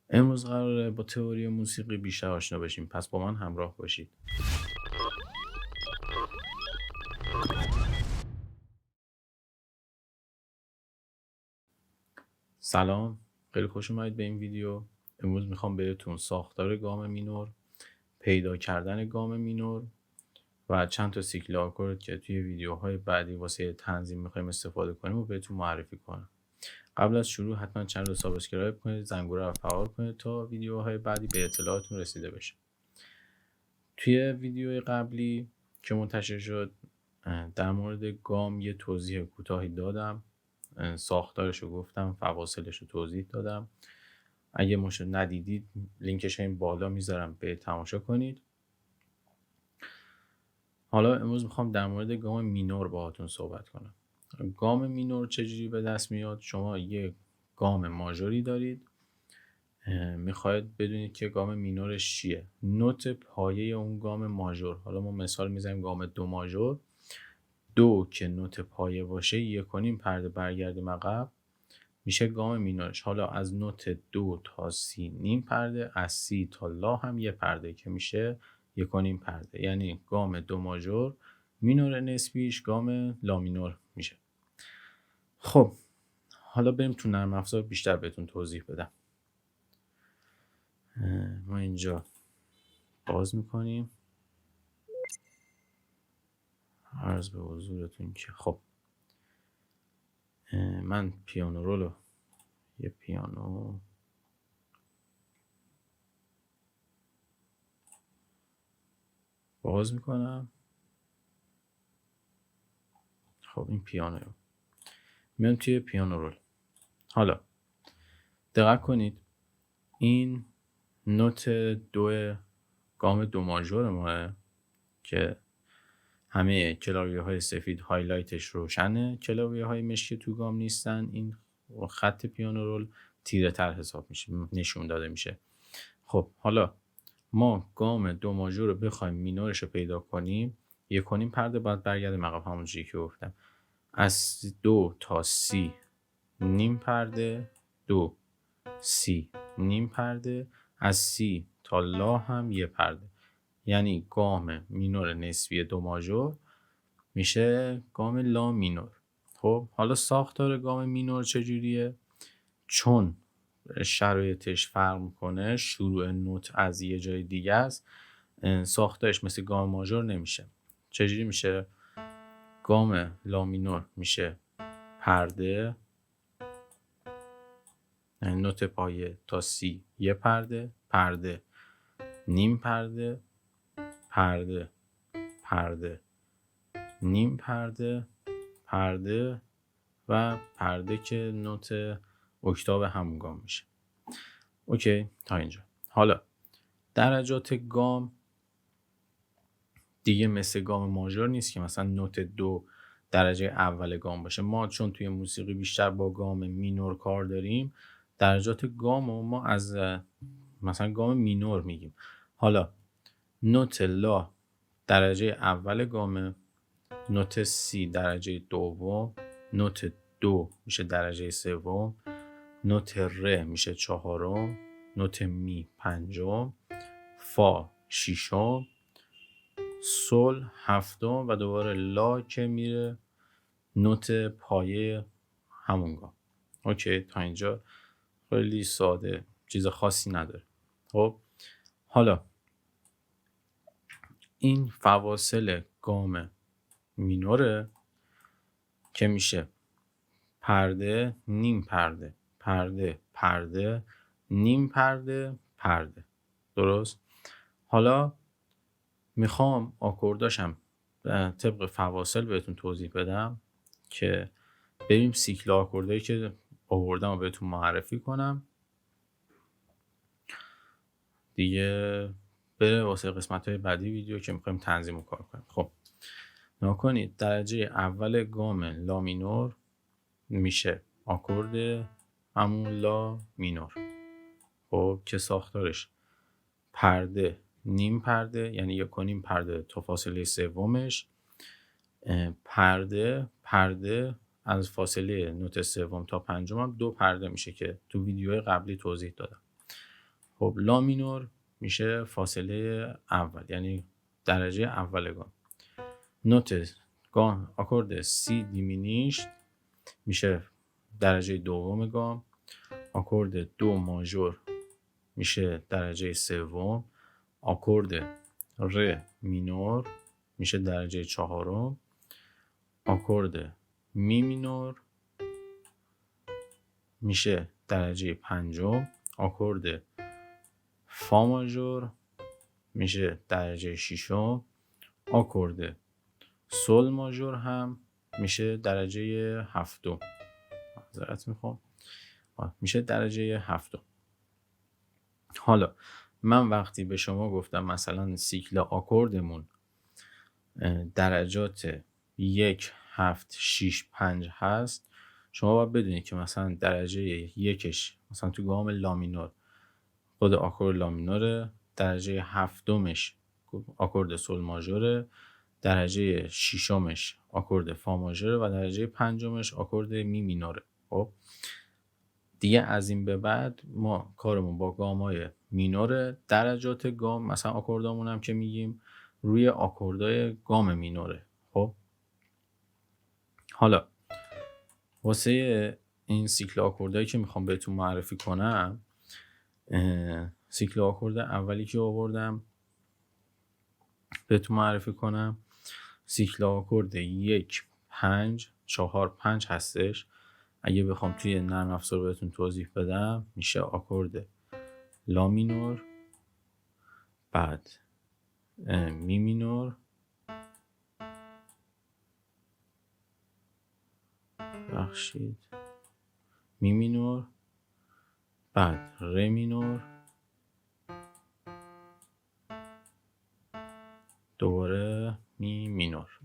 امروز قراره با تئوری موسیقی بیشتر آشنا بشیم، پس با من همراه باشید. سلام، خیلی خوش اومدید به این ویدیو. امروز میخوام بهتون ساختار گام مینور، پیدا کردن گام مینور و چند تا سیکل آکورد که توی ویدیوهای بعدی واسه تنظیم میخوایم استفاده کنیم و بهتون معرفی کنم. قبل از شروع حتما چنل رو سابسکرایب کنید، زنگوله رو فعال کنید تا ویدیوهای بعدی به اطلاعاتون رسیده بشه. توی ویدیوی قبلی که منتشر شد در مورد گام یه توضیح کوتاهی دادم، ساختارش رو گفتم، فواصلش رو توضیح دادم. اگه ندیدید لینکش این بالا میذارم به تماشا کنید. حالا امروز میخوام در مورد گام مینور باهاتون صحبت کنم. گام مینور چجوری به دست میاد؟ شما یه گام ماژوری دارید، میخواید بدونید که گام مینورش چیه، نوت پایه اون گام ماژور. حالا ما مثال میزنیم گام دو ماژور، دو که نوت پایه باشه 1.5 پرده برگردیم عقب میشه گام مینورش. حالا از نوت دو تا سی نیم پرده، از سی تا لا هم یه پرده که میشه 1.5 پرده، یعنی گام دو ماژور مینور نسبیش گام لا مینور میشه. خب حالا بریم تو نرم افزار بیشتر بهتون توضیح بدم. ما اینجا باز میکنیم، عرض به حضورتون که خب من پیانو رولو یه پیانو باز میکنم. خب این پیانو میام توی پیانو رول. حالا دقت کنید این نوت دو گام دو ماژور ماه که همه کلاویه های سفید هایلایتش روشنه، کلاویه های مشکی تو گام نیستن. این خط پیانو رول تیره تر حساب میشه، نشون داده میشه. خب حالا ما گام دو ماژور رو بخوایم مینورش رو پیدا کنیم، 1.5 پرده باید برگردیم عقب، همونجوری که گفتم. از دو تا سی نیم پرده، دو سی نیم پرده، از سی تا لا هم یه پرده، یعنی گام مینور نسبی دو ماژور میشه گام لا مینور. خب حالا ساختار گام مینور چجوریه؟ چون شرایطش فرق میکنه، شروع نوت از یه جای دیگه است، ساختارش مثل گام ماژور نمیشه. چجوری میشه؟ گام لا مینور میشه پرده، یعنی نوت پایه تا سی یه پرده، پرده نیم پرده، پرده پرده نیم پرده، پرده و پرده که نوت اکتاو همون گام میشه. اوکی تا اینجا. حالا درجات گام دیگه مثل گام ماژور نیست که مثلا نوت دو درجه اول گام باشه. ما چون توی موسیقی بیشتر با گام مینور کار داریم، درجات گام رو ما از مثلا گام مینور میگیم. حالا نوت لا درجه اول گامه، نوت سی درجه دوم، نوت دو میشه درجه سوم، نوت ر میشه چهارم، نوت می پنجم، فا ششم، سل هفتم و دوباره لا که میره نوت پایه همون گام. اوکی تا اینجا خیلی ساده، چیز خاصی نداره. خب حالا این فواصل گام مینوره که میشه پرده نیم پرده، پرده پرده نیم پرده پرده. درست؟ حالا میخوام آکورداشم طبق فواصل بهتون توضیح بدم که بریم سیکل آکوردایی که آوردم و بهتون معرفی کنم دیگه، بره واسه قسمت های بعدی ویدیو که میخوایم تنظیم و کار کنیم. خب نکنید درجه اول گام لا مینور میشه آکورد همون لا مینور. خب که ساختارش پرده نیم پرده، یعنی 1.5 پرده تا فاصله سومش، پرده پرده از فاصله نوت سوم تا پنجم هم 2 پرده میشه که تو ویدیوهای قبلی توضیح دادم. خب لا مینور میشه فاصله اول، یعنی درجه اول گام. نوت گام آکورد سی دیمینیشت میشه درجه دوم گام. آکورد دو ماژور میشه درجه سوم. آکورد ر مینور میشه درجه چهارم. آکورد می مینور میشه درجه پنجم. آکورد فا ماژور میشه درجه ششم. آکورد سل ماژور هم میشه درجه هفتم. معذرت میخوام، میشه درجه هفتم. حالا من وقتی به شما گفتم مثلا سیکل آکوردمون درجات 1 7 6 5 هست، شما باید بدونید که مثلا درجه یکش مثلا تو گام لامینور خود آکورد لامینوره، درجه هفتمش آکورد سل ماژوره، درجه ششمش آکورد فا ماژوره و درجه پنجمش آکورد می مینوره. خب دیگه از این به بعد ما کارمون با گام‌های مینوره. درجات گام مثلا آکوردامون هم که میگیم روی آکوردای گام مینوره. خب حالا واسه این سیکل آکوردایی که میخوام بهتون معرفی کنم، سیکل آکورد اولی که آوردم بهتون معرفی کنم سیکل آکورد 1 5 4 5 هستش. اگه بخوام توی نرم افزار بهتون توضیح بدم میشه آکورد لا مینور، بعد می مینور، می مینور، بعد ر مینور، دوباره می مینور.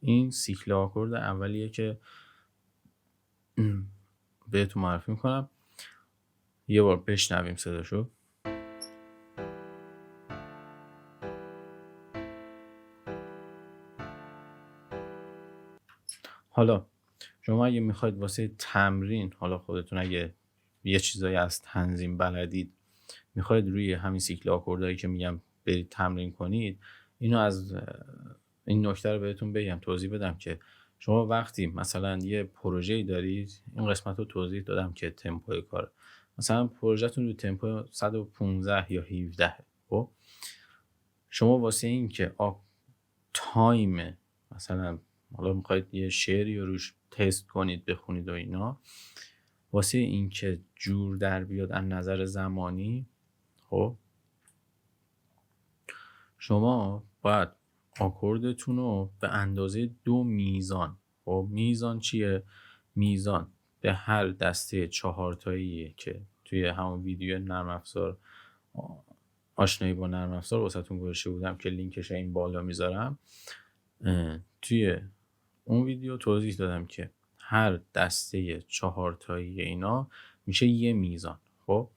این سیکل آکورد اولیه که بهتون معرفی میکنم. یه بار بشنویم صداشو. حالا شما اگه میخواید واسه تمرین، حالا خودتون اگه یه چیزایی از تنظیم بلدید میخواید روی همین سیکل آکوردایی که میگم برید تمرین کنید، اینو از این نکته رو بهتون بگم، توضیح بدم که شما وقتی مثلا یه پروژه‌ای دارید، این قسمت رو توضیح دادم که تمپوی کار، مثلا پروژه‌تون رو تمپو 115 یا 17، خب شما واسه این که تایم مثلا حالا میخواید یه شعری رو روش تست کنید بخونید و اینا، واسه این که جور در بیاد از نظر زمانی، خب شما باید آکوردتون رو به اندازه 2 میزان، خب میزان چیه؟ میزان به هر دسته 4 تاییه که توی همون ویدیو نرم افزار آشنایی با نرم افزار واسهتون گذاشته بودم که لینکش این بالا میذارم، توی اون ویدیو توضیح دادم که هر دسته 4 تایی اینا میشه یه میزان. خب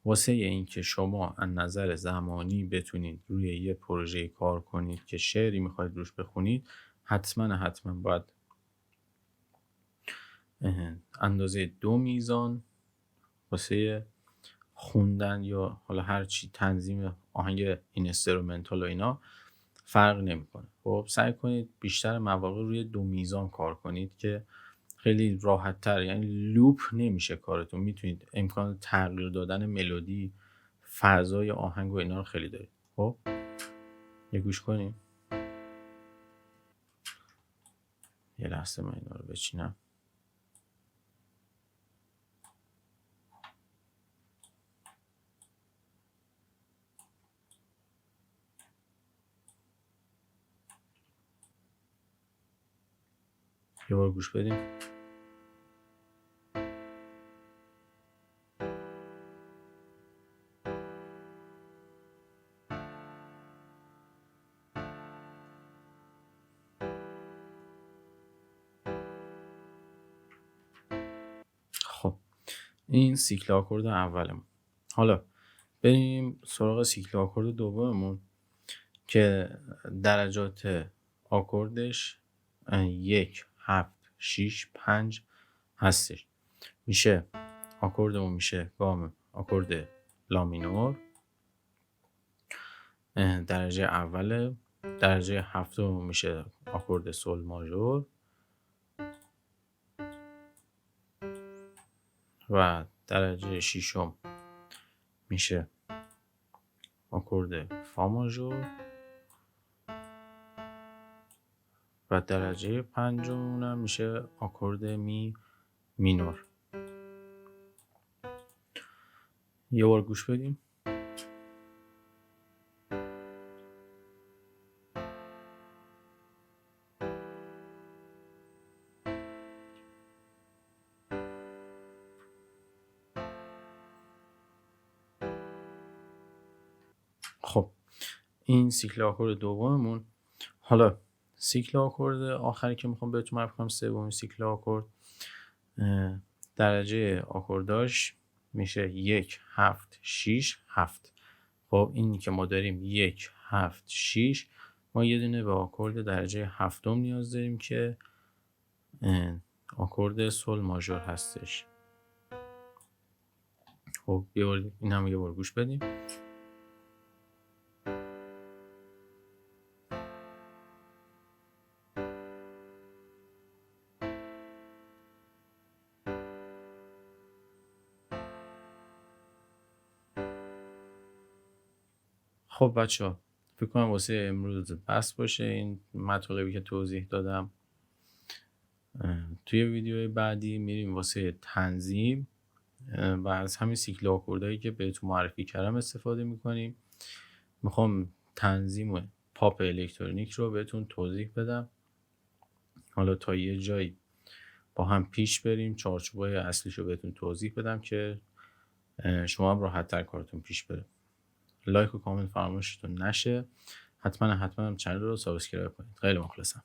واسه این که شما از نظر زمانی بتونید روی یه پروژه کار کنید که شعری میخواید روش بخونید، حتما باید اندازه 2 میزان واسه خوندن یا حالا هر چی تنظیم آهنگ اینسترومنتال و اینا فرق نمیکنه. خب سعی کنید بیشتر مواقع روی 2 میزان کار کنید که خیلی راحت تر، یعنی لوپ نمیشه کارتون، میتونید امکان تغییر دادن ملودی، فضای آهنگ و اینا رو خیلی دارید. خب یه گوش کنیم. یه لحظه من اینا رو بچینم. یه بار گوش بدیم. خب این سیکل آکورد اولمون. حالا بریم سراغ سیکل آکورد دوممون که درجات آکوردش 1 7 6 5 هستش. میشه آکوردمون میشه گام آکورد لا مینور، درجه اوله. درجه هفتم میشه آکورد سل ماژور و درجه ششم میشه آکورد فا ماژور و درجه پنجم هم میشه آکورد می مینور. یه بار گوش بدیم. خب این سیکل آکورد دوممون. حالا سیکل آکورد آخری که میخوام بهتون معرفی کنم، سومین سیکل آکورد، درجه آکورداش میشه 1 7 6 7. خب اینی که ما داریم 1 7 6، ما یه دونه به آکورد درجه هفتم نیاز داریم که آکورد سل ماژور هستش. خب این هم یه بار گوش بدیم. خب بچه‌ها، فکر کنم واسه امروز بس باشه این مطالبی که توضیح دادم. توی ویدیوی بعدی میریم واسه تنظیم و از همین سیکل آکوردهایی که بهتون معرفی کردم استفاده میکنیم. میخوام تنظیم پاپ الکترونیک رو بهتون توضیح بدم. حالا تا یه جایی با هم پیش بریم، چارچوبای اصلیش رو بهتون توضیح بدم که شما هم راحت تر کارتون پیش بره. لایک و کامنت فراموشتون نشه. حتما هم چنل رو سابسکرایب کنید. خیلی مخلصم.